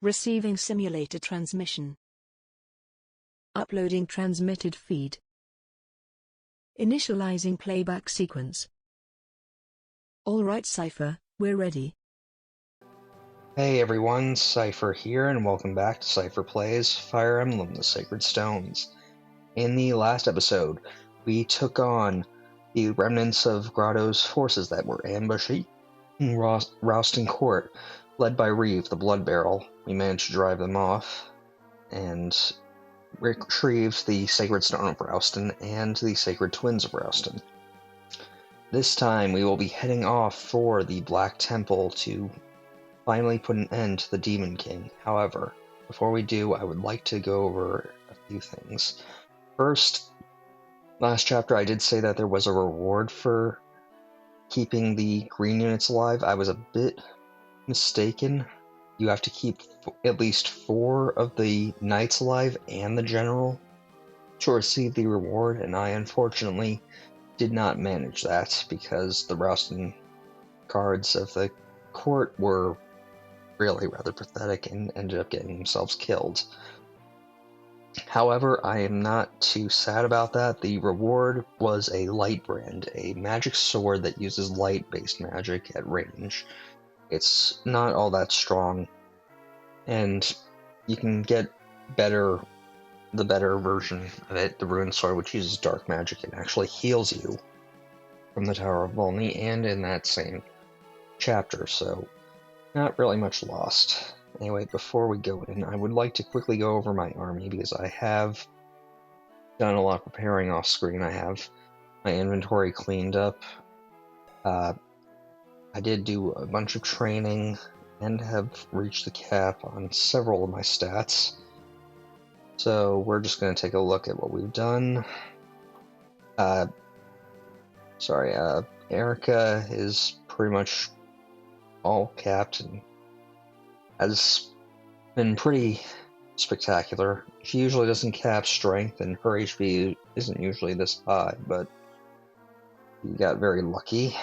Receiving simulator transmission. Uploading transmitted feed. Initializing playback sequence. Alright Seipher, we're ready. Hey everyone, Seipher here, and welcome back to Seipher Plays Fire Emblem: The Sacred Stones. In the last episode, we took on the remnants of Grotto's forces that were ambushing Rausten Court, led by Riev, the Blood Barrel. We managed to drive them off, and retrieved the Sacred Stone of Rausten and the Sacred Twins of Rausten. This time we will be heading off for the Black Temple to finally put an end to the Demon King. However, before we do, I would like to go over a few things. First, last chapter I did say that there was a reward for keeping the green units alive. I was a bit mistaken. You have to keep at least 4 of the knights alive and the general to receive the reward, and I unfortunately did not manage that because the Rausten cards of the court were really rather pathetic and ended up getting themselves killed. However, I am not too sad about that. The reward was a light brand, a magic sword that uses light-based magic at range. It's not all that strong, and you can get the better version of it, the rune sword, which uses dark magic and actually heals you from the Tower of Volney, and in that same chapter, so not really much lost. Anyway, before we go in, I would like to quickly go over my army, because I have done a lot of preparing off screen. I have my inventory cleaned up. I did do a bunch of training, and have reached the cap on several of my stats. So we're just going to take a look at what we've done. Eirika is pretty much all capped and has been pretty spectacular. She usually doesn't cap strength, and her HP isn't usually this high, but we got very lucky.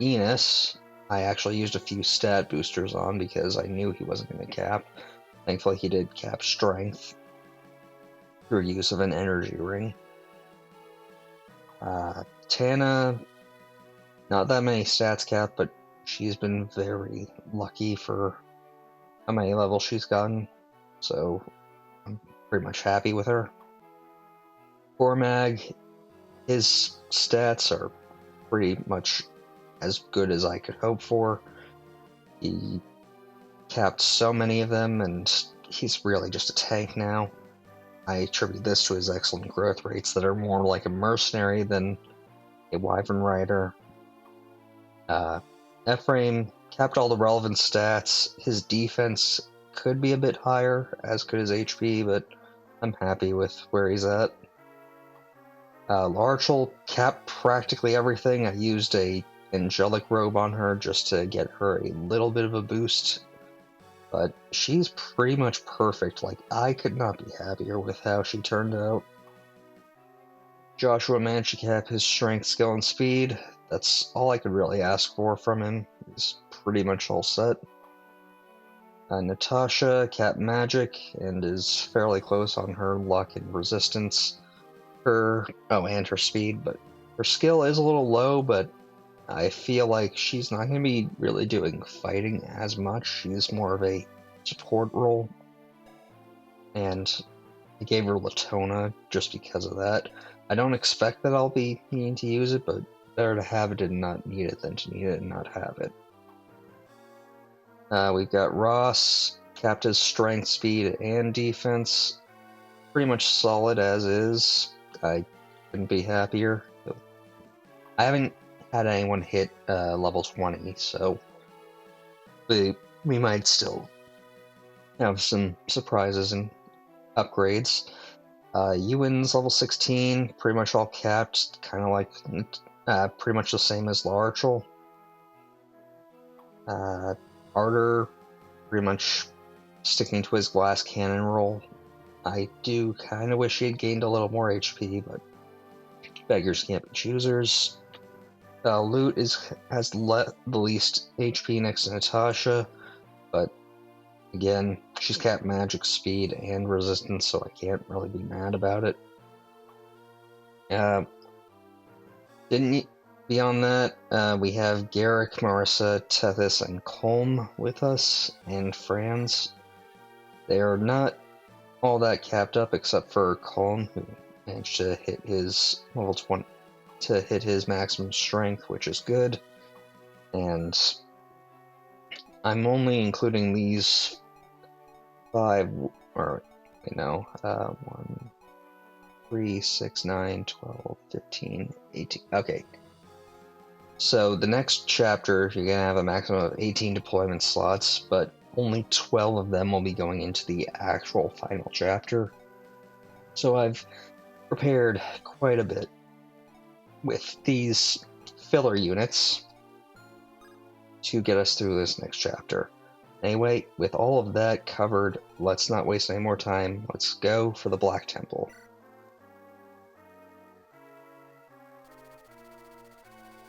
Enos, I actually used a few stat boosters on because I knew he wasn't going to cap. Thankfully he did cap strength through use of an energy ring. Tana, not that many stats cap, but she's been very lucky for how many levels she's gotten, so I'm pretty much happy with her. Cormag, his stats are pretty much as good as I could hope for. He capped so many of them, and he's really just a tank now. I attribute this to his excellent growth rates that are more like a mercenary than a wyvern rider. Ephraim capped all the relevant stats. His defense could be a bit higher, as could his HP, but I'm happy with where he's at. Larchel capped practically everything. I used a angelic robe on her just to get her a little bit of a boost, but she's pretty much perfect. Like, I could not be happier with how she turned out. Joshua managed to cap his strength, skill, and speed. That's all I could really ask for from him. He's pretty much all set. Natasha capped magic and is fairly close on her luck and resistance. And her speed, but her skill is a little low, but I feel like she's not going to be really doing fighting as much. She's more of a support role, and I gave her Latona just because of that. I don't expect that I'll be needing to use it, but better to have it and not need it than to need it and not have it. We've got Ross, capped his strength, speed, and defense. Pretty much solid as is. I couldn't be happier. I haven't had anyone hit level 20, so we might still have some surprises and upgrades. Ewan's level 16, pretty much all capped, kind of like pretty much the same as Larchel. Arter, pretty much sticking to his glass cannon roll. I do kind of wish he had gained a little more HP, but beggars can't be choosers. Lute has the least HP next to Natasha, but Again, she's capped magic speed and resistance, so I can't really be mad about it. Beyond that, we have Garrick, Marissa, Tethys, and Colm with us, and Franz. They are not all that capped up except for Colm, who managed to hit his level 20 to hit his maximum strength, which is good. And I'm only including these 5, or, 1, 3, 6, 9, 12, 15, 18. Okay. So the next chapter, you're going to have a maximum of 18 deployment slots, but only 12 of them will be going into the actual final chapter. So I've prepared quite a bit with these filler units to get us through this next chapter. Anyway, with all of that covered, let's not waste any more time. Let's go for the Black Temple.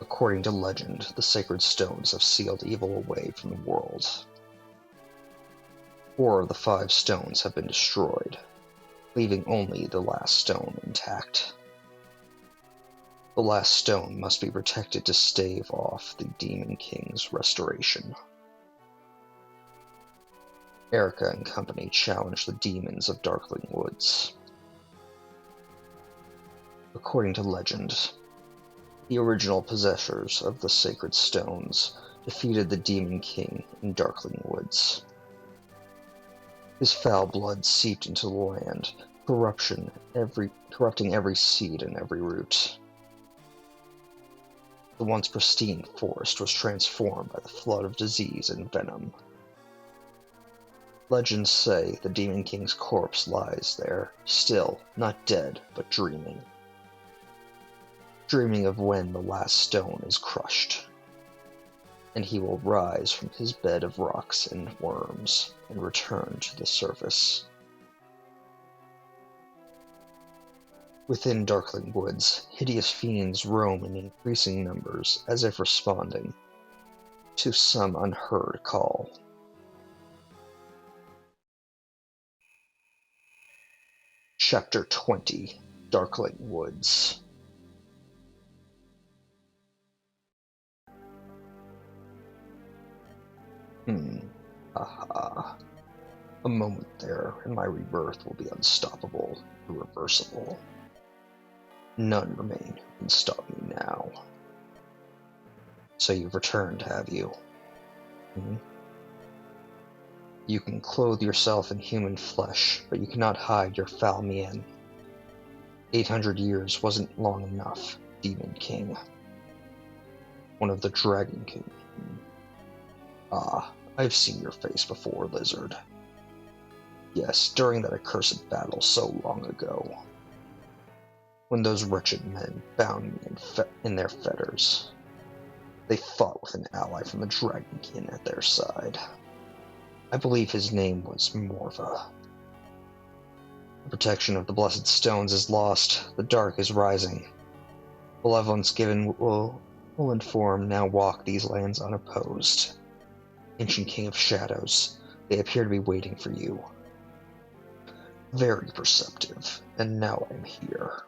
According to legend, the sacred stones have sealed evil away from the world. 4 of the 5 stones have been destroyed, leaving only the last stone intact. The last stone must be protected to stave off the Demon King's restoration. Eirika and company challenge the demons of Darkling Woods. According to legend, the original possessors of the sacred stones defeated the Demon King in Darkling Woods. His foul blood seeped into the land, corrupting every seed and every root. The once pristine forest was transformed by the flood of disease and venom. Legends say the Demon King's corpse lies there, still, not dead, but dreaming. Dreaming of when the last stone is crushed, and he will rise from his bed of rocks and worms and return to the surface. Within Darkling Woods, hideous fiends roam in increasing numbers, as if responding to some unheard call. Chapter 20, Darkling Woods. Aha. A moment there, and my rebirth will be unstoppable, irreversible. None remain who can stop me now. So you've returned, have you? You can clothe yourself in human flesh, but you cannot hide your foul mien. 800 years wasn't long enough, Demon King. One of the Dragon King. Ah, I've seen your face before, Lizard. Yes, during that accursed battle so long ago. When those wretched men bound me in their fetters. They fought with an ally from the Dragon King at their side. I believe his name was Morva. The protection of the Blessed Stones is lost. The dark is rising. Malevolence given will inform now walk these lands unopposed. Ancient King of Shadows, they appear to be waiting for you. Very perceptive, and now I'm here.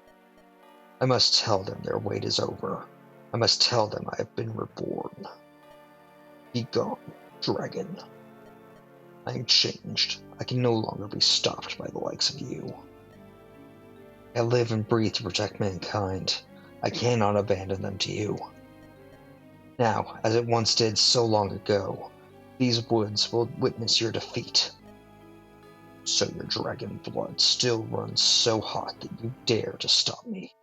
I must tell them their wait is over. I must tell them I have been reborn. Be gone, dragon. I am changed. I can no longer be stopped by the likes of you. I live and breathe to protect mankind. I cannot abandon them to you. Now, as it once did so long ago, these woods will witness your defeat. So your dragon blood still runs so hot that you dare to stop me.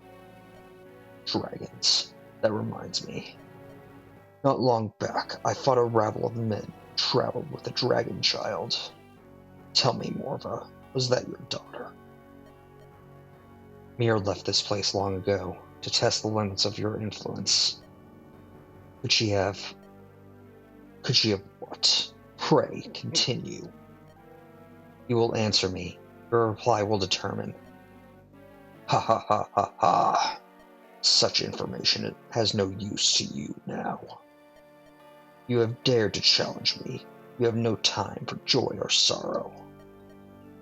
Dragons. That reminds me. Not long back, I fought a rabble of men who traveled with a dragon child. Tell me, Morva, was that your daughter? Mir left this place long ago to test the limits of your influence. Could she have what? Pray, continue. You will answer me. Your reply will determine. Ha ha ha ha ha. Such information has no use to you now. You have dared to challenge me. You have no time for joy or sorrow.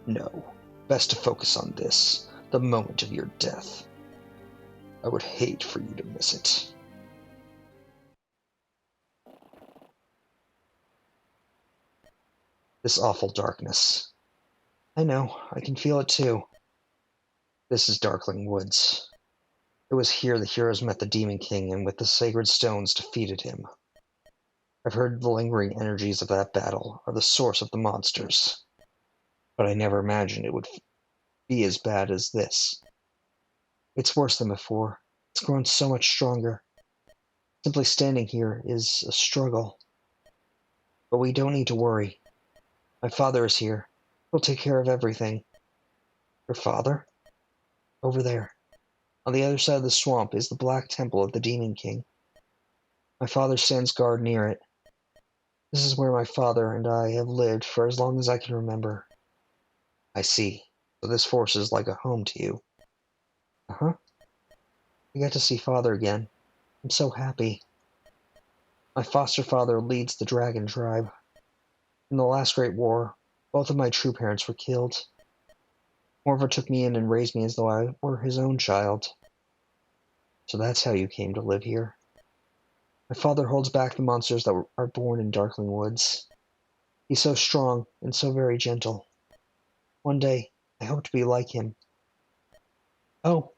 No, best to focus on this, the moment of your death. I would hate for you to miss it. This awful darkness. I know, I can feel it too. This is Darkling Woods. It was here the heroes met the Demon King and with the sacred stones defeated him. I've heard the lingering energies of that battle are the source of the monsters, but I never imagined it would be as bad as this. It's worse than before. It's grown so much stronger. Simply standing here is a struggle. But we don't need to worry. My father is here. He'll take care of everything. Your father? Over there. On the other side of the swamp is the Black Temple of the Demon King. My father stands guard near it. This is where my father and I have lived for as long as I can remember. I see. So this forest is like a home to you. Uh-huh. I get to see father again. I'm so happy. My foster father leads the dragon tribe. In the last great war, both of my true parents were killed. Morva took me in and raised me as though I were his own child. So that's how you came to live here. My father holds back the monsters that are born in Darkling Woods. He's so strong and so very gentle. One day, I hope to be like him. Oh,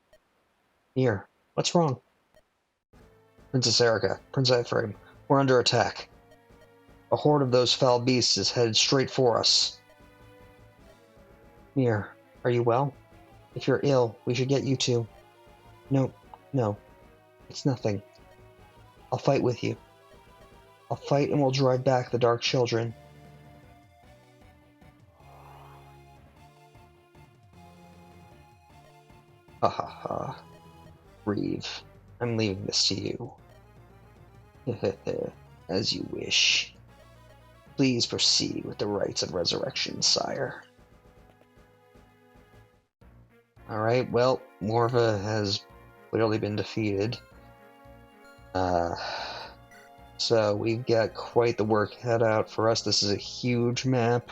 here. What's wrong? Princess Eirika, Prince Ephraim, we're under attack. A horde of those foul beasts is headed straight for us. Mir, are you well? If you're ill, we should get you to... No, it's nothing. I'll fight with you. I'll fight and we'll drive back the Dark Children. Ha ha ha. Riev, I'm leaving this to you. As you wish. Please proceed with the rites of resurrection, sire. Alright, well, Morva has clearly been defeated. So we've got quite the work cut out for us. This is a huge map.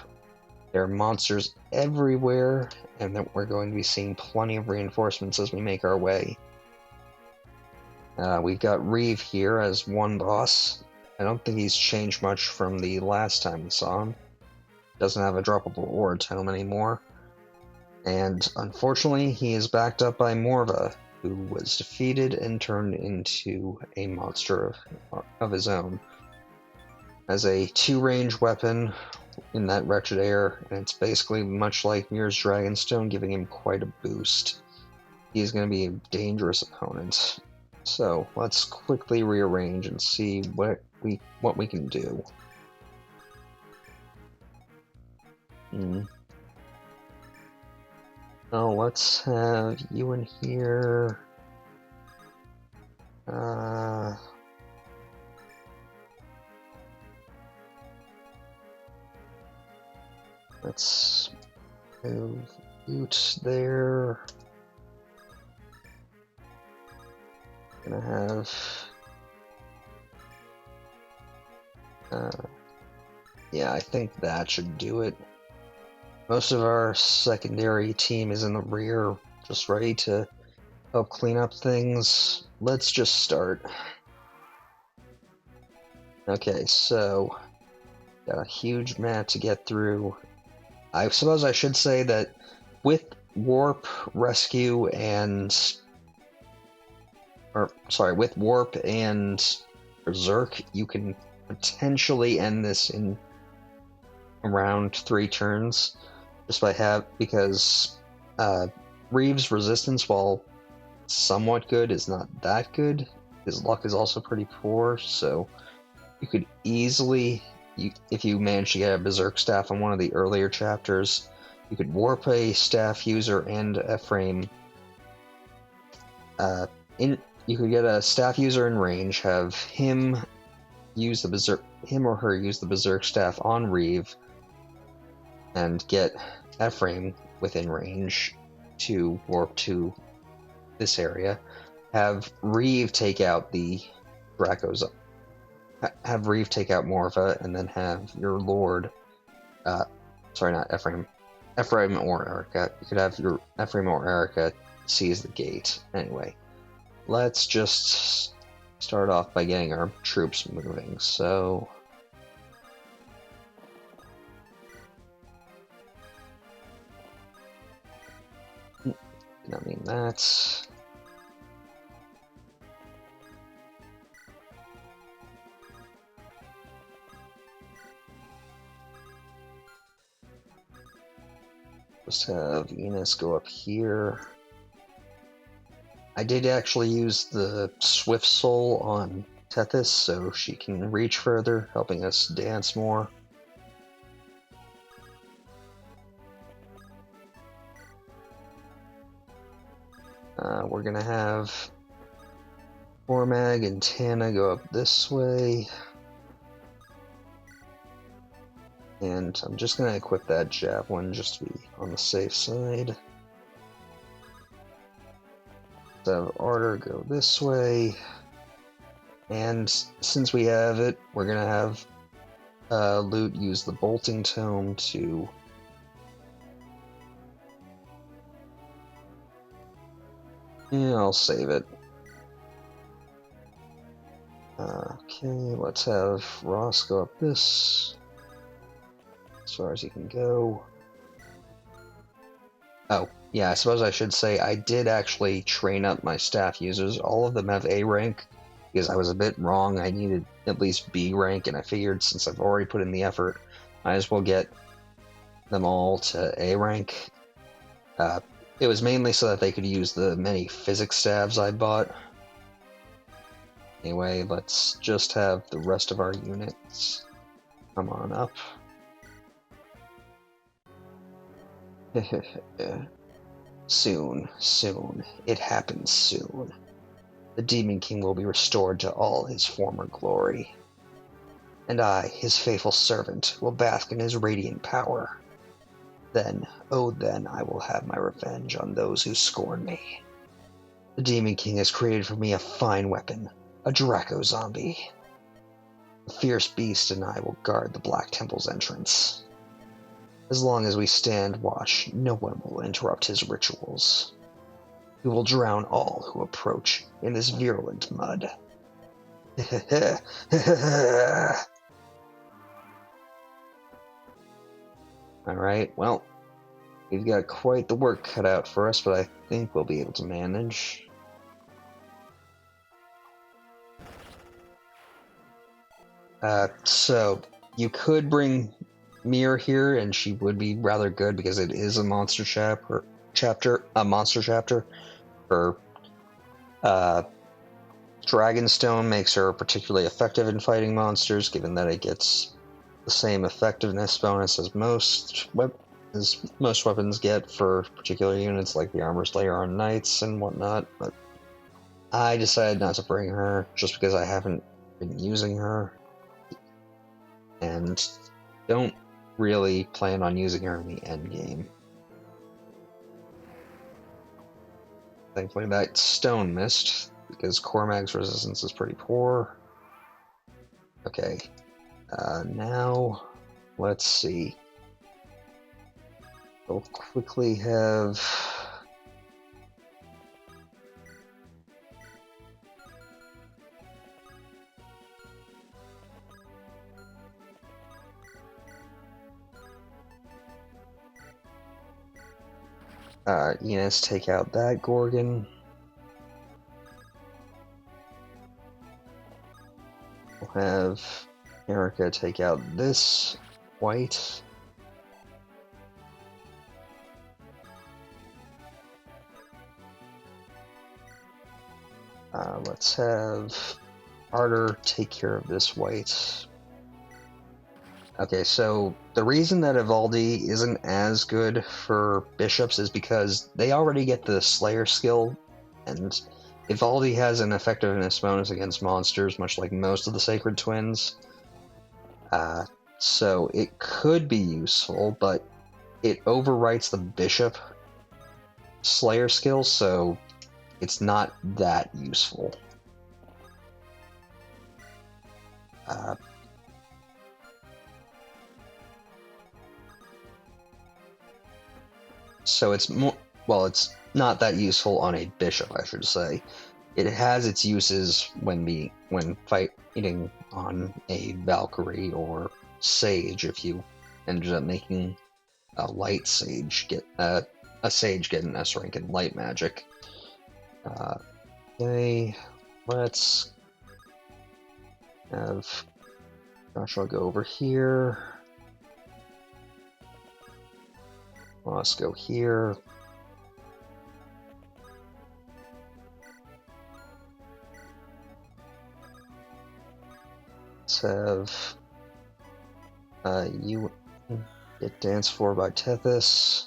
There are monsters everywhere, and then we're going to be seeing plenty of reinforcements as we make our way. We've got Riev here as one boss. I don't think he's changed much from the last time we saw him. Doesn't have a droppable ore tome anymore. And unfortunately, he is backed up by Morva, who was defeated and turned into a monster of his own. As a 2-range weapon in that wretched air, and it's basically much like Mir's Dragonstone, giving him quite a boost. He's going to be a dangerous opponent. So let's quickly rearrange and see what we can do. Oh, let's have you in here. Let's move Ute there. Gonna have yeah, I think that should do it. Most of our secondary team is in the rear, just ready to help clean up things. Let's just start. Okay, so got a huge map to get through. I suppose I should say that with Warp, Rescue, and with Warp and Berserk, you can potentially end this in around 3 turns, just because Riev's resistance, while somewhat good, is not that good. His luck is also pretty poor, so you could easily, if you manage to get a Berserk staff on one of the earlier chapters, you could warp a staff user and Ephraim. You could get a staff user in range, have him or her use the Berserk staff on Riev, and get Ephraim within range to warp to this area. Have Riev take out the Dracos have Riev take out Morva, and then have your lord, sorry, not Ephraim, Ephraim or Eirika. You could have your Ephraim or Eirika seize the gate. Anyway, let's just start off by getting our troops moving. So, I mean that's. Just have Enos go up here. I did actually use the Swift Soul on Tethys, so she can reach further, helping us dance more. We're gonna have Cormag and Tana go up this way. And I'm just gonna equip that javelin just to be on the safe side. Let's have Ardor go this way. And since we have it, we're gonna have Lute use the bolting tome to I'll save it. Okay, let's have Ross go up this as far as he can go. Oh, yeah, I suppose I should say I did actually train up my staff users. All of them have A rank, because I was a bit wrong. I needed at least B rank, and I figured since I've already put in the effort, I might as well get them all to A rank. It was mainly so that they could use the many physics staves I bought. Anyway, let's just have the rest of our units come on up. Soon, soon. It happens soon. The Demon King will be restored to all his former glory. And I, his faithful servant, will bask in his radiant power. Then, oh then, I will have my revenge on those who scorn me. The Demon King has created for me a fine weapon, a Draco zombie. The fierce beast and I will guard the Black Temple's entrance. As long as we stand watch, no one will interrupt his rituals. We will drown all who approach in this virulent mud. Alright, well, we've got quite the work cut out for us, but I think we'll be able to manage. So, you could bring Mir here, and she would be rather good because it is a monster monster chapter. Her Dragonstone makes her particularly effective in fighting monsters, given that it gets the same effectiveness bonus as most weapons get for particular units like the Armor Slayer on Knights and whatnot. But I decided not to bring her just because I haven't been using her, and don't really plan on using her in the end game. Thankfully that stone missed, because Cormag's resistance is pretty poor. Okay, now let's see. We'll quickly have Enos take out that Gorgon. We'll have Eirika take out this white. Let's have Ardor take care of this white. Okay, so the reason that Ivaldi isn't as good for bishops is because they already get the Slayer skill, and Ivaldi has an effectiveness bonus against monsters, much like most of the Sacred Twins. So it could be useful, but it overwrites the bishop Slayer skill, so it's not that useful. So it's more, well, it's not that useful on a bishop, I should say. It has its uses when fighting on a Valkyrie or Sage. If you ended up making a light Sage get a Sage get an S rank in light magic. Okay, let's have Joshua go over here. Let's go here. Let's have you get danced for by Tethys.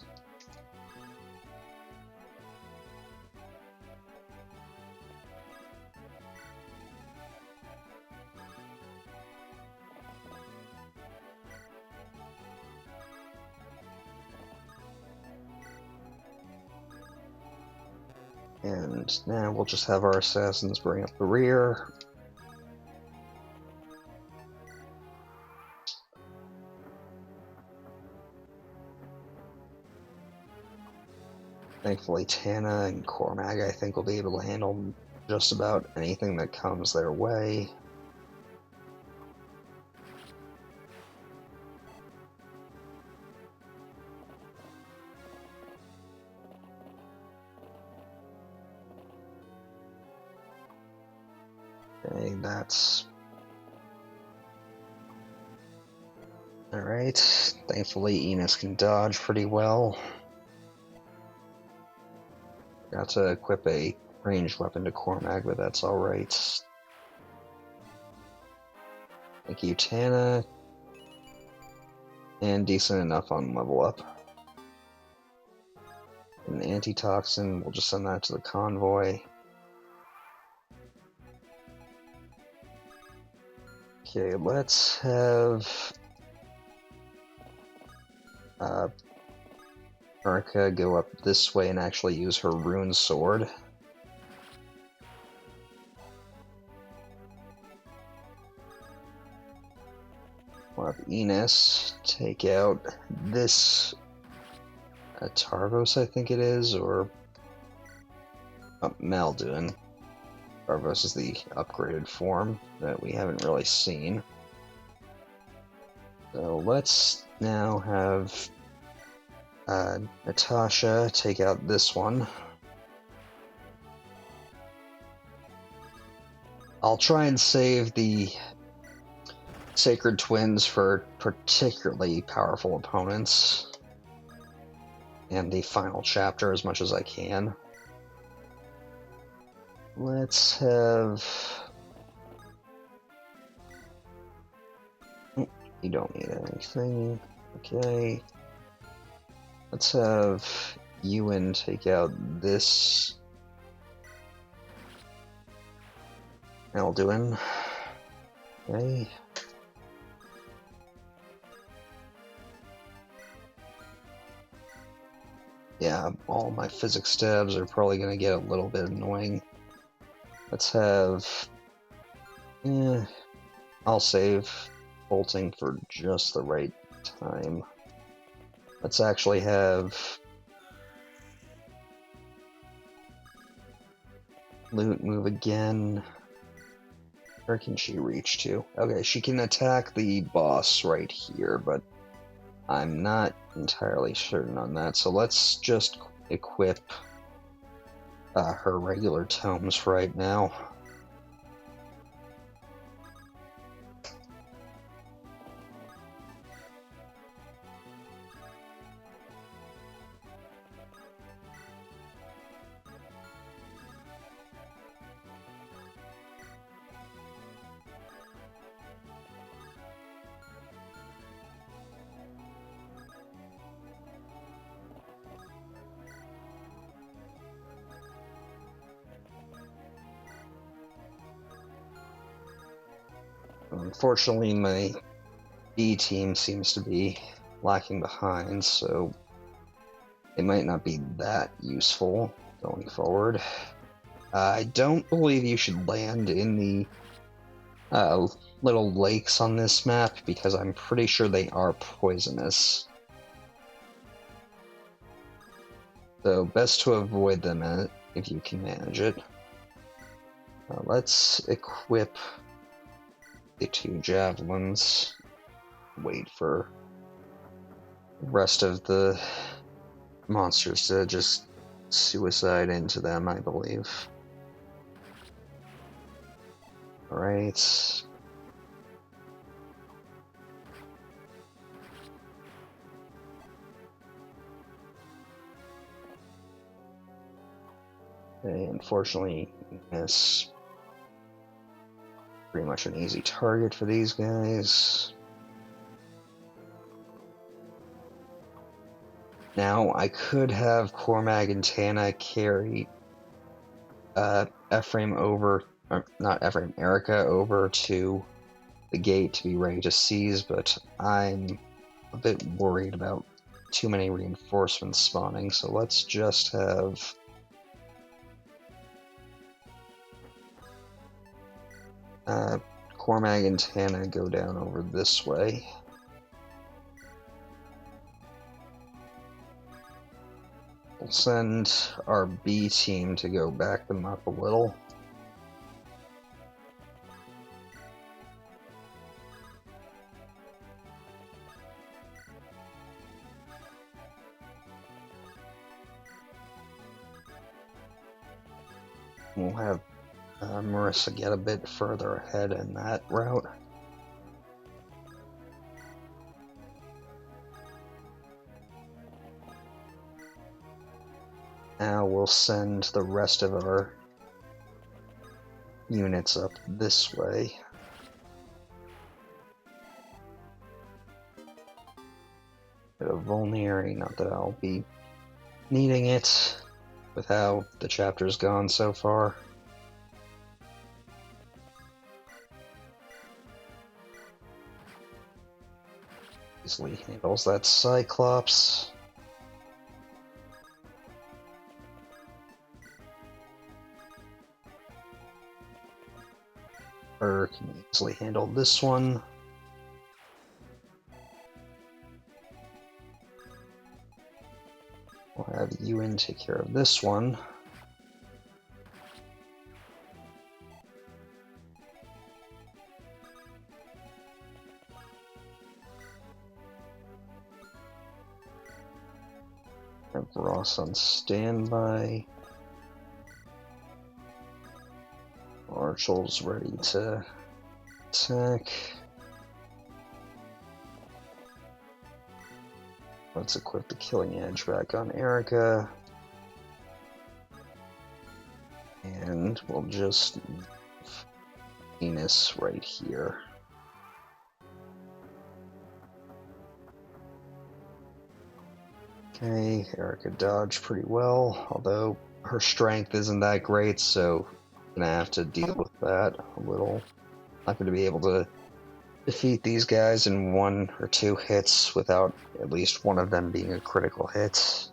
And now we'll just have our assassins bring up the rear. Thankfully, Tana and Cormag, I think, will be able to handle just about anything that comes their way. Okay, that's... Alright, thankfully Enos can dodge pretty well. Got to equip a ranged weapon to Cormag, but that's alright. Thank you, Tana. And decent enough on level up. An antitoxin, we'll just send that to the convoy. Okay, let's have Eirika go up this way and actually use her rune sword. We'll have Enos take out this Tarvos, I think it is, or Malduin. Tarvos is the upgraded form that we haven't really seen. So let's now have Natasha take out this one. I'll try and save the Sacred Twins for particularly powerful opponents and the final chapter as much as I can. Let's have... You don't need anything. Okay. Let's have Ewan take out this Alduin. Okay. Yeah, all my physics stabs are probably going to get a little bit annoying. Let's have... I'll save bolting for just the right time. Let's actually have Loot move again. Where can she reach to? Okay, she can attack the boss right here, but I'm not entirely certain on that. So let's just equip her regular tomes for right now. Unfortunately, my B team seems to be lacking behind, so it might not be that useful going forward. I don't believe you should land in the little lakes on this map because I'm pretty sure they are poisonous. So best to avoid them if you can manage it. Let's equip the 2 javelins. Wait for the rest of the monsters to just suicide into them, I believe. Alright. Okay, unfortunately, miss. Pretty much an easy target for these guys. Now, I could have Cormag and Tana carry Ephraim over, or not Ephraim, Eirika over to the gate to be ready to seize, but I'm a bit worried about too many reinforcements spawning, so let's just have Cormag and Tana go down over this way. We'll send our B team to go back them up a little. We'll have Marissa get a bit further ahead in that route. Now we'll send the rest of our units up this way. Bit of vulnerary, not that I'll be needing it with how the chapter's gone so far. Easily handles that Cyclops. Or can easily handle this one. We'll have Ewan take care of this one. Have Ross on standby. Archel's ready to attack. Let's equip the Killing Edge back on Eirika. And we'll just move Venus right here. Okay, Eirika dodged pretty well, although her strength isn't that great, so I'm gonna have to deal with that a little. Not gonna be able to defeat these guys in 1 or 2 hits without at least one of them being a critical hit.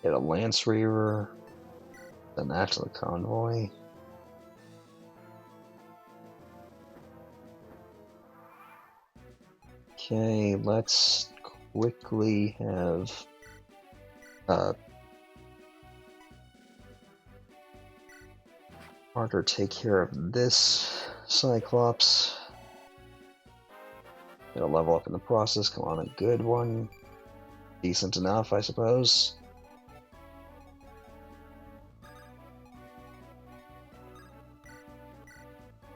Get a Lance Reaver, then that to the convoy. Okay, let's quickly have Carter take care of this Cyclops. Get a level up in the process. Come on, a good one. Decent enough, I suppose.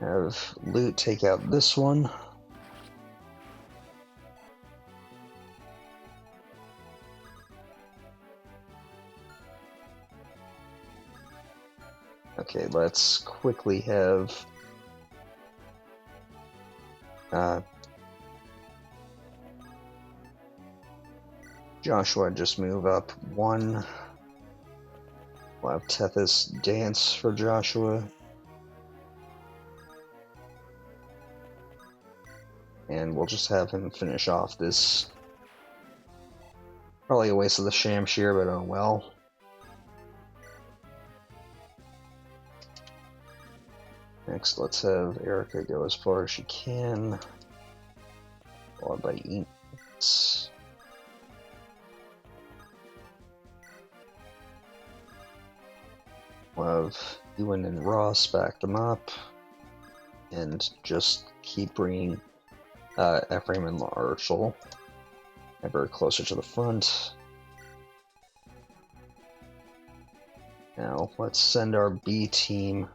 Have Loot take out this one. Okay, let's quickly have Joshua just move up 1. We'll have Tethys dance for Joshua. And we'll just have him finish off this Probably a waste of the Shamshir, but oh well. Next, let's have Eirika go as far as she can. Followed by Enos. We'll have Ewan and Ross back them up. And just keep bringing Ephraim and Marshall ever closer to the front. Now, let's send our B team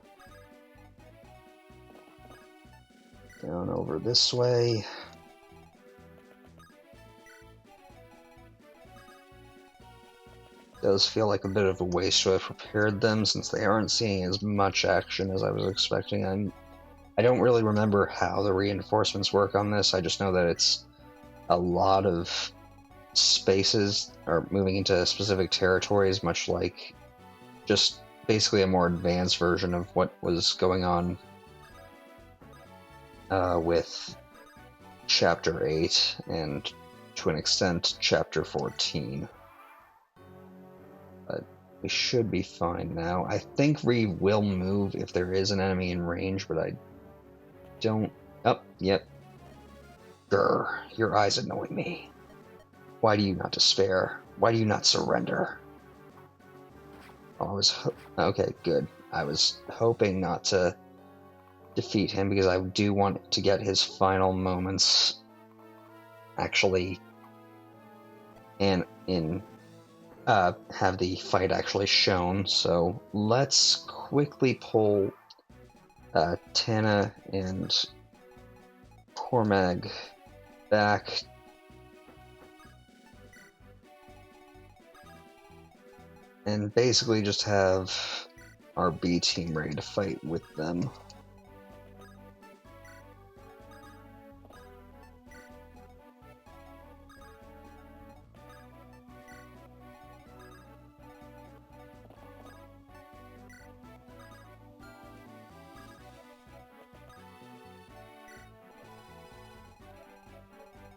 down over this way. Does feel like a bit of a waste to have prepared them since they aren't seeing as much action as I was expecting. I don't really remember how the reinforcements work on this. I just know that it's a lot of spaces are moving into specific territories, much like just basically a more advanced version of what was going on with Chapter 8 and, to an extent, Chapter 14. But we should be fine now. I think Riev will move if there is an enemy in range, but I don't... Oh, yep. Grr, your eyes annoy me. Why do you not despair? Why do you not surrender? Oh, okay, good. I was hoping not to defeat him because I do want to get his final moments actually and have the fight actually shown. So let's quickly pull Tana and Cormag back. And basically just have our B team ready to fight with them.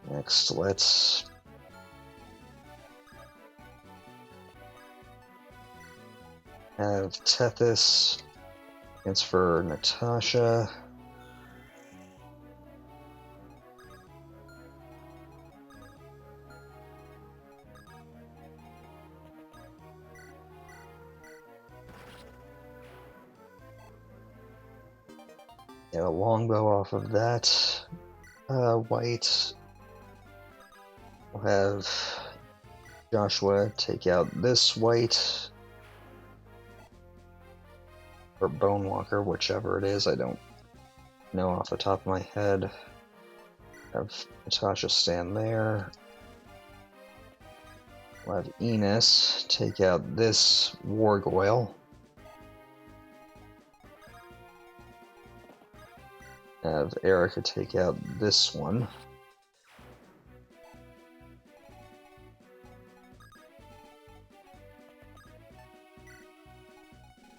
Next, let's have Tethys transfer Natasha. Get a longbow off of that. White. We'll have Joshua take out this white. Or Bonewalker, whichever it is, I don't know off the top of my head. Have Natasha stand there. We'll have Enos take out this Wargoyle. Have Eirika take out this one.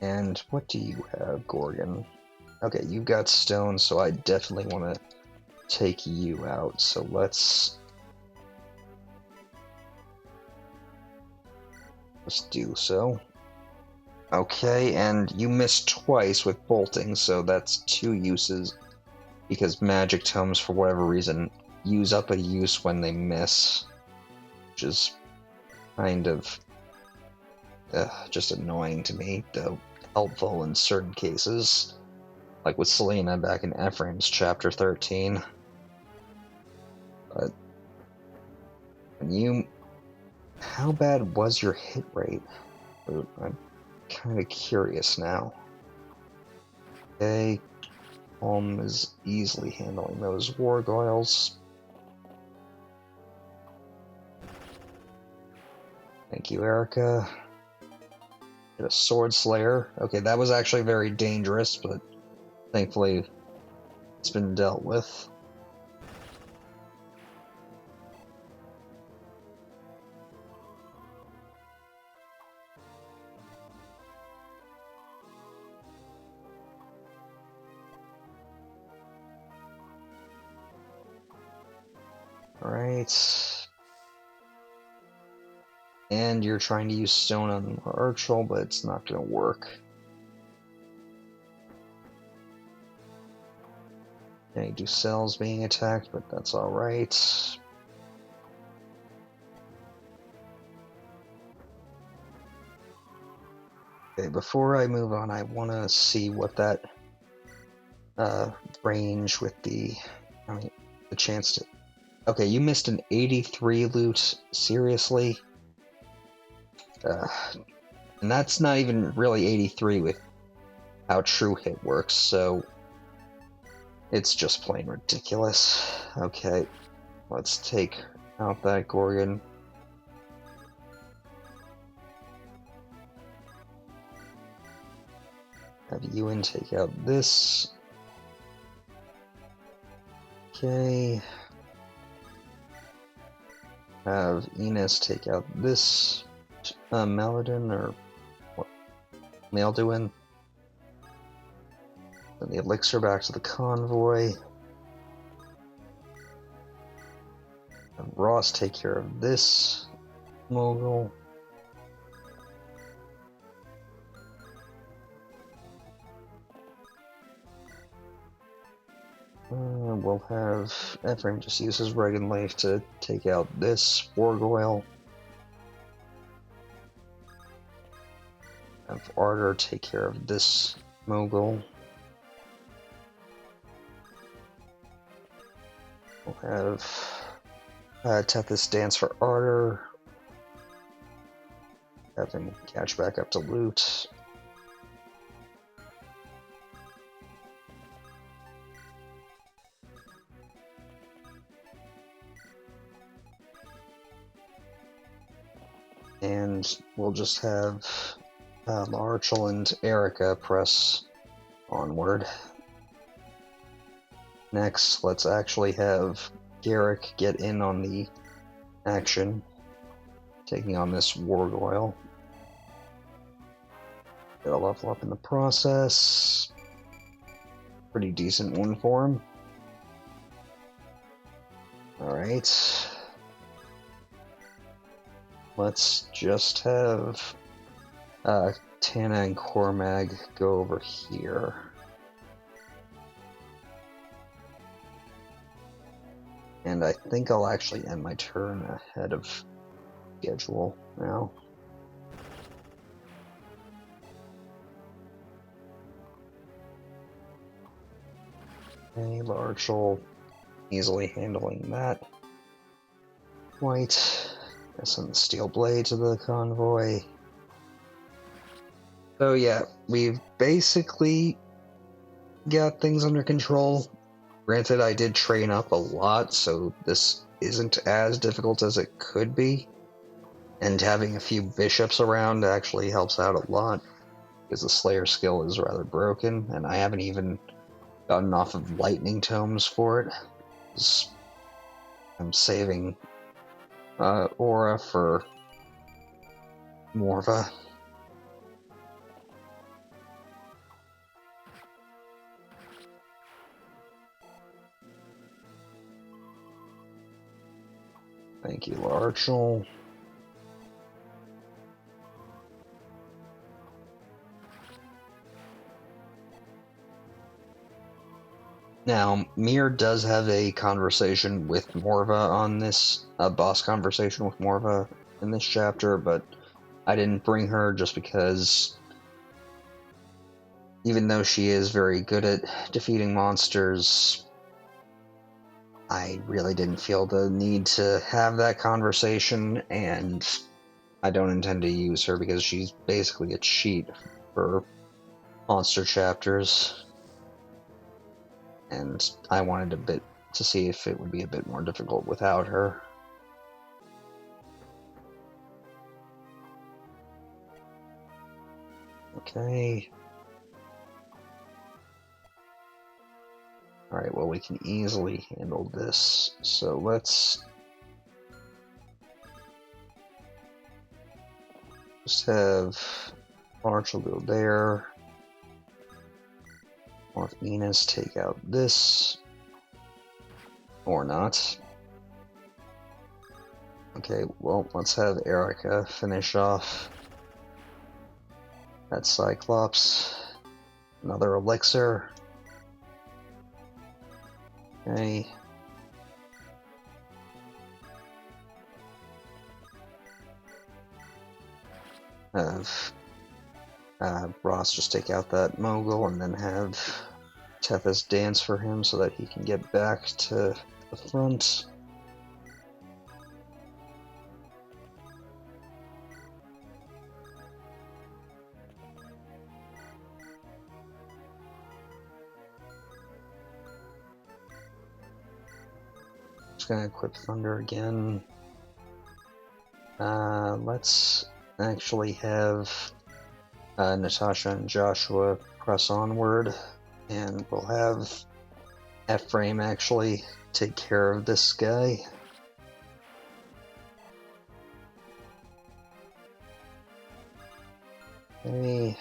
And what do you have, Gorgon? Okay, you've got stone, so I definitely want to take you out. So let's do so. Okay, and you missed twice with bolting, so that's 2 uses. Because magic tomes, for whatever reason, use up a use when they miss. Which is kind of just annoying to me, though helpful in certain cases. Like with Selena back in Ephraim's chapter 13. But how bad was your hit rate? I'm kind of curious now. Okay, Holm is easily handling those Wargoyles. Thank you, Eirika. Get a Sword Slayer. Okay, that was actually very dangerous, but thankfully it's been dealt with. Alright. and you're trying to use stone on Archel, but it's not going to work. Okay, Ducel's being attacked, but that's alright. Okay, before I move on, I want to see what that range with the chance to... Okay, you missed an 83 loot, seriously? And that's not even really 83 with how true hit works, so it's just plain ridiculous. Okay, let's take out that Gorgon. Have Ewan take out this. Okay. Have Enos take out this Maladin, or what? Malduin. Then the elixir back to the convoy. Have Ross take care of this mogul. We'll have Ephraim just use his Regan Life to take out this Wargoyle. Have Ardor take care of this mogul. We'll have Tethys dance for Ardor. Have him catch back up to loot. And we'll just have Archel and Eirika press onward. Next, let's actually have Garrick get in on the action, taking on this Wargoyle. Get a level up in the process. Pretty decent one for him. Alright. Let's just have Tana and Cormag go over here. And I think I'll actually end my turn ahead of schedule now. Okay, Larchel easily handling that. White. Send the steel blade to the convoy. So yeah, we've basically got things under control. Granted, I did train up a lot, so this isn't as difficult as it could be. And having a few bishops around actually helps out a lot, because the Slayer skill is rather broken, and I haven't even gotten off of lightning tomes for it. I'm saving aura for Morva. Thank you, Larchel. Now, Mir does have a conversation with Morva on this, a boss conversation with Morva in this chapter, but I didn't bring her just because even though she is very good at defeating monsters, I really didn't feel the need to have that conversation, and I don't intend to use her because she's basically a cheat for monster chapters. And I wanted to see if it would be a bit more difficult without her. Okay. Alright, well, we can easily handle this. So let's just have Archel go there. Or if Enos take out this. Or not. Okay, well, let's have Eirika finish off that Cyclops. Another elixir. Okay. Have Ross just take out that mogul and then have Tethys dance for him so that he can get back to the front. Just gonna equip Thunder again. Let's actually have Natasha and Joshua press onward, and we'll have Ephraim actually take care of this guy. Okay,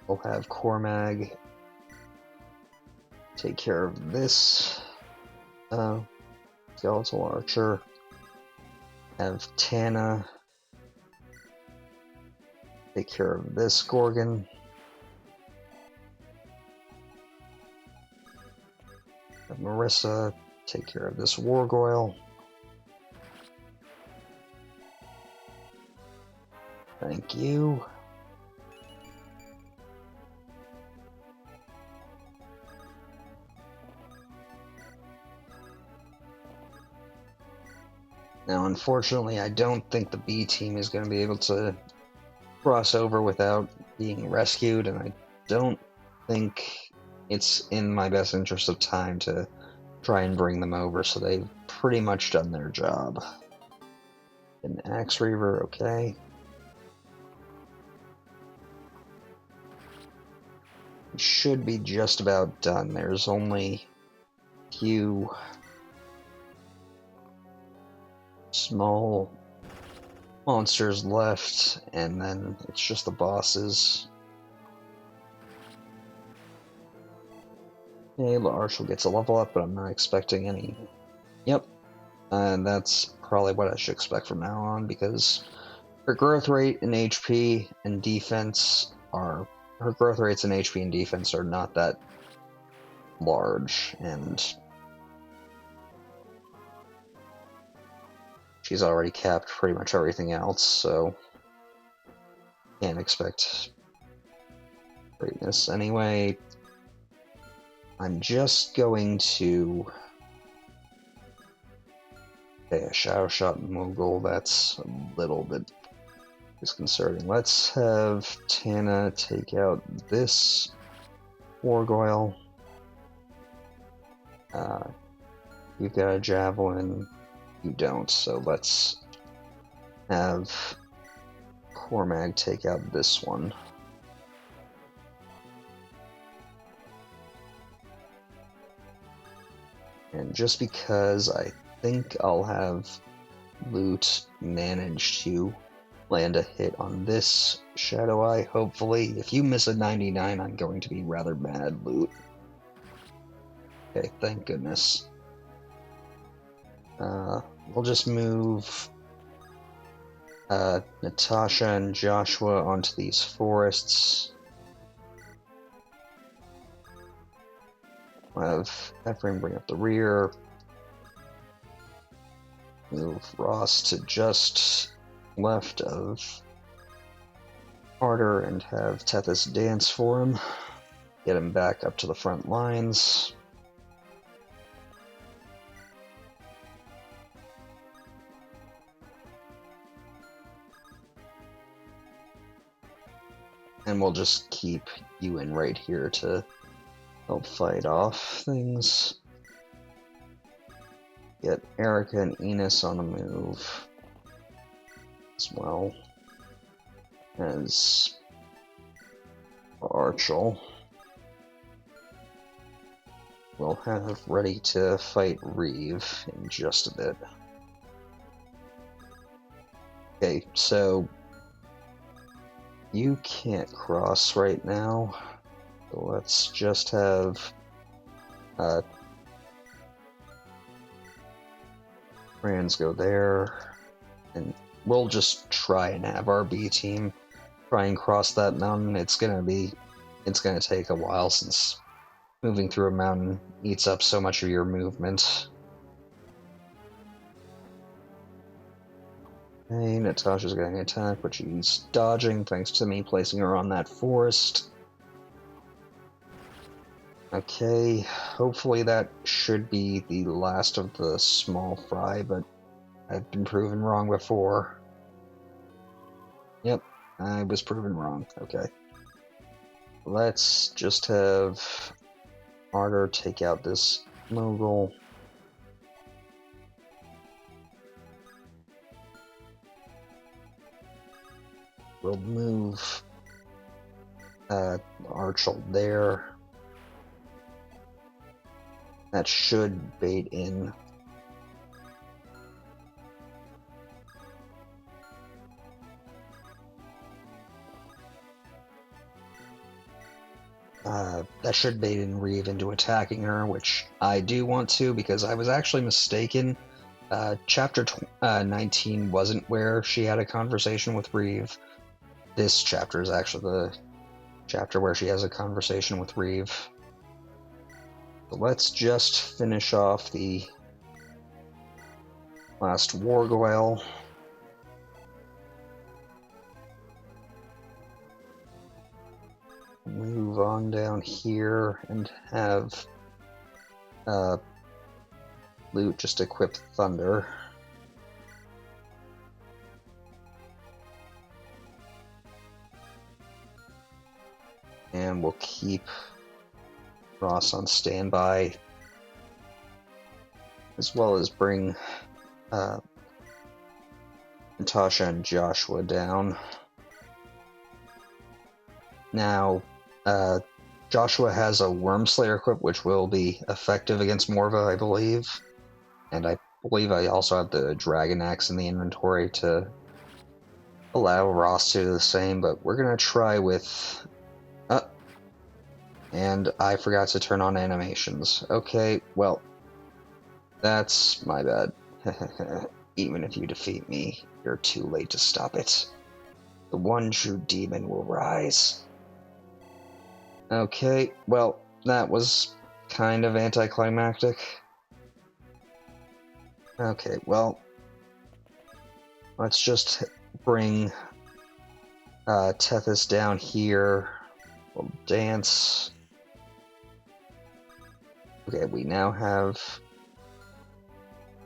we'll have Cormag take care of this skeletal archer. Have Tana take care of this Gorgon. Have Marissa take care of this Wargoyle. Thank you. Now, unfortunately, I don't think the B team is going to be able to cross over without being rescued, and I don't think it's in my best interest of time to try and bring them over, so they've pretty much done their job. An Axe Reaver, okay. Should be just about done. There's only a few small monsters left, and then it's just the bosses. Okay, Larshall gets a level up, but I'm not expecting any. Yep, and that's probably what I should expect from now on, because her growth rate in HP and defense are... her growth rates in HP and defense are not that large, and she's already capped pretty much everything else, so can't expect greatness. Anyway, I'm just going to... okay, a Shadow Shot Mogul, that's a little bit disconcerting. Let's have Tana take out this Wargoyle. You've got a Javelin, you don't, so let's have Cormag take out this one. And just because I think I'll have Loot manage to land a hit on this Shadow Eye, hopefully. If you miss a 99, I'm going to be rather mad, Loot. Okay, thank goodness. We'll just move Natasha and Joshua onto these forests. We'll have Ephraim bring up the rear. Move Ross to just left of Carter and have Tethys dance for him. Get him back up to the front lines. And we'll just keep Ewan right here to help fight off things. Get Eirika and Enos on the move as well as Archel. We'll have ready to fight Riev in just a bit. Okay, so you can't cross right now. So let's just have Franz go there. And we'll just try and have our B team try and cross that mountain. It's gonna take a while since moving through a mountain eats up so much of your movement. Okay, Natasha's getting attacked, but she's dodging thanks to me placing her on that forest. Okay, hopefully that should be the last of the small fry, but I've been proven wrong before. Yep, I was proven wrong. Okay. Let's just have Ardor take out this mogul. We'll move Archel there. That should bait in. That should bait in Riev into attacking her, which I do want to because I was actually mistaken. Chapter 19 wasn't where she had a conversation with Riev. This chapter is actually the chapter where she has a conversation with Riev. So let's just finish off the last Wargoyle. Move on down here and have Loot just equip Thunder. And we'll keep Ross on standby, as well as bring Natasha and Joshua down. Now, Joshua has a Wormslayer equip, which will be effective against Morva, I believe. And I believe I also have the Dragon Axe in the inventory to allow Ross to do the same, but we're going to try with... and I forgot to turn on animations. Okay, well, that's my bad. Even if you defeat me, you're too late to stop it. The one true demon will rise. Okay, well, that was kind of anticlimactic. Okay, well, let's just bring Tethys down here. We'll dance. Okay, we now have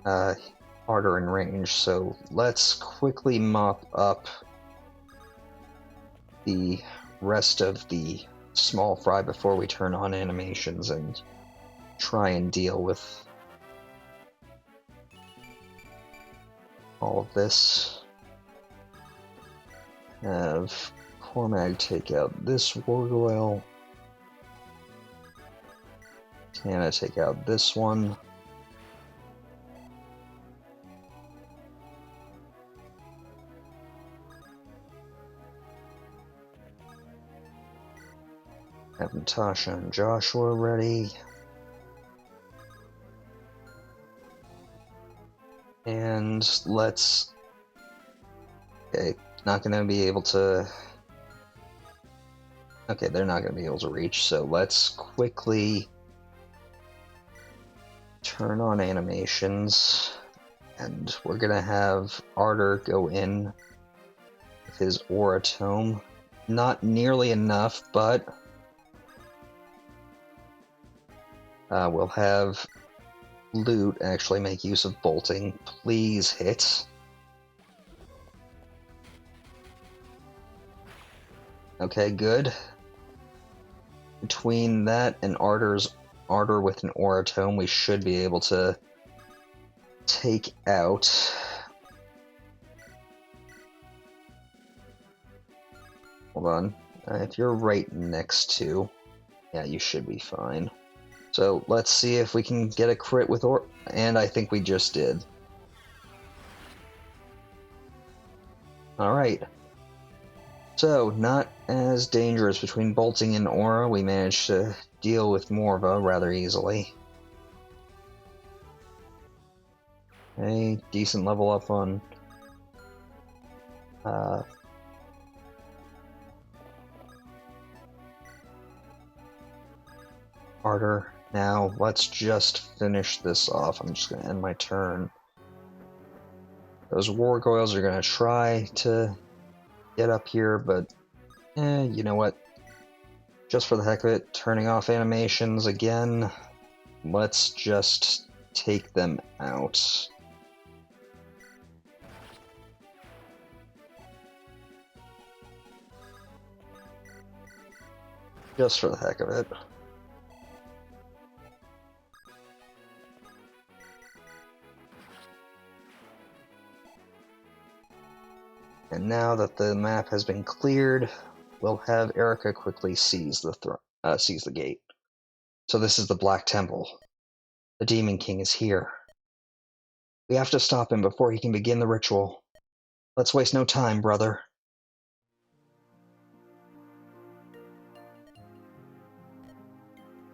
Ardor in range, so let's quickly mop up the rest of the small fry before we turn on animations and try and deal with all of this. Have Cormag take out this Wargoyle. Tana take out this one. Have Natasha and Joshua ready. And let's... Okay, not going to be able to... Okay, they're not going to be able to reach, so let's quickly turn on animations. And we're going to have Ardor go in with his Aura Tome. Not nearly enough, but... we'll have Loot actually make use of bolting. Please hit. Okay, good. Between that and Ardor with an Aura Tome, we should be able to take out... Hold on. If you're right next to... Yeah, you should be fine. So let's see if we can get a crit with and I think we just did. Alright. So, not as dangerous between bolting and aura. We managed to deal with Morva rather easily. Okay, decent level up on Harder. Now, let's just finish this off. I'm just going to end my turn. Those gargoyles are going to try to get up here, but you know what? Just for the heck of it, turning off animations again. Let's just take them out. Just for the heck of it. And now that the map has been cleared, we'll have Eirika quickly seize the gate. So this is the Black Temple. The Demon King is here. We have to stop him before he can begin the ritual. Let's waste no time, brother.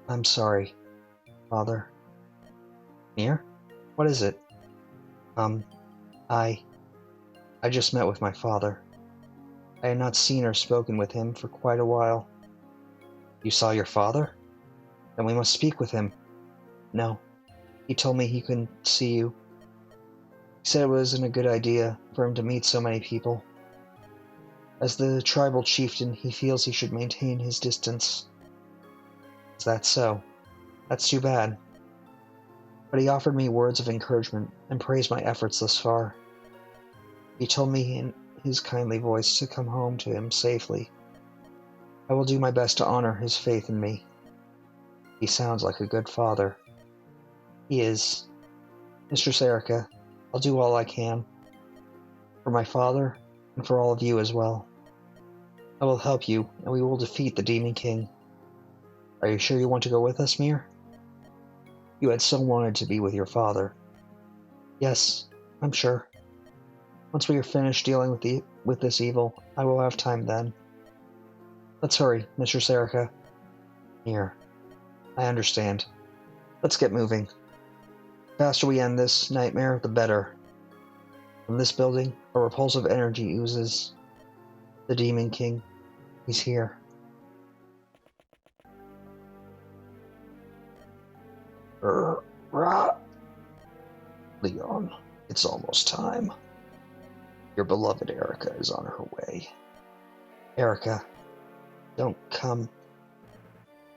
I'm sorry, Father. Mir? What is it? I just met with my father. I had not seen or spoken with him for quite a while. You saw your father? Then we must speak with him. No. He told me he couldn't see you. He said it wasn't a good idea for him to meet so many people. As the tribal chieftain, he feels he should maintain his distance. Is that so? That's too bad. But he offered me words of encouragement and praised my efforts thus far. He told me in his kindly voice to come home to him safely. I will do my best to honor his faith in me. He sounds like a good father. He is. Mistress Eirika, I'll do all I can. For my father, and for all of you as well. I will help you, and we will defeat the Demon King. Are you sure you want to go with us, Mir? You had so wanted to be with your father. Yes, I'm sure. Once we are finished dealing with this evil, I will have time then. Let's hurry, Mistress Eirika. Mir, I understand. Let's get moving. The faster we end this nightmare, the better. From this building, a repulsive energy oozes. The Demon King, he's here. Leon, it's almost time. Your beloved Eirika is on her way. Eirika, don't come.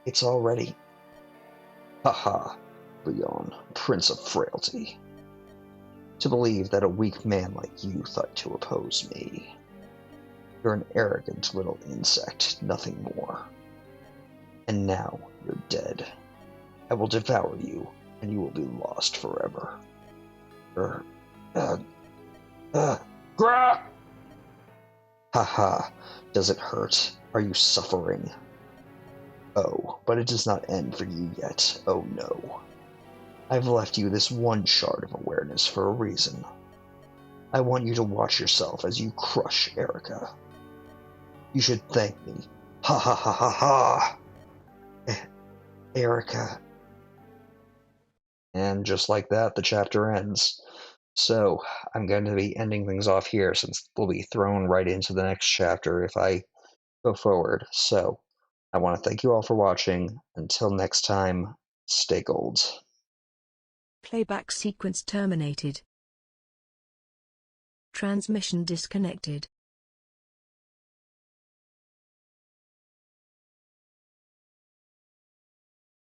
It's all ready. Haha, Leon, Prince of Frailty. To believe that a weak man like you thought to oppose me. You're an arrogant little insect, nothing more. And now you're dead. I will devour you, and you will be lost forever. Haha, does it hurt? Are you suffering? Oh, but it does not end for you yet. Oh no. I've left you this one shard of awareness for a reason. I want you to watch yourself as you crush Eirika. You should thank me. Ha ha ha ha ha! Eirika. And just like that, the chapter ends. So, I'm going to be ending things off here since we'll be thrown right into the next chapter if I go forward. So, I want to thank you all for watching. Until next time, stay gold. Playback sequence terminated. Transmission disconnected.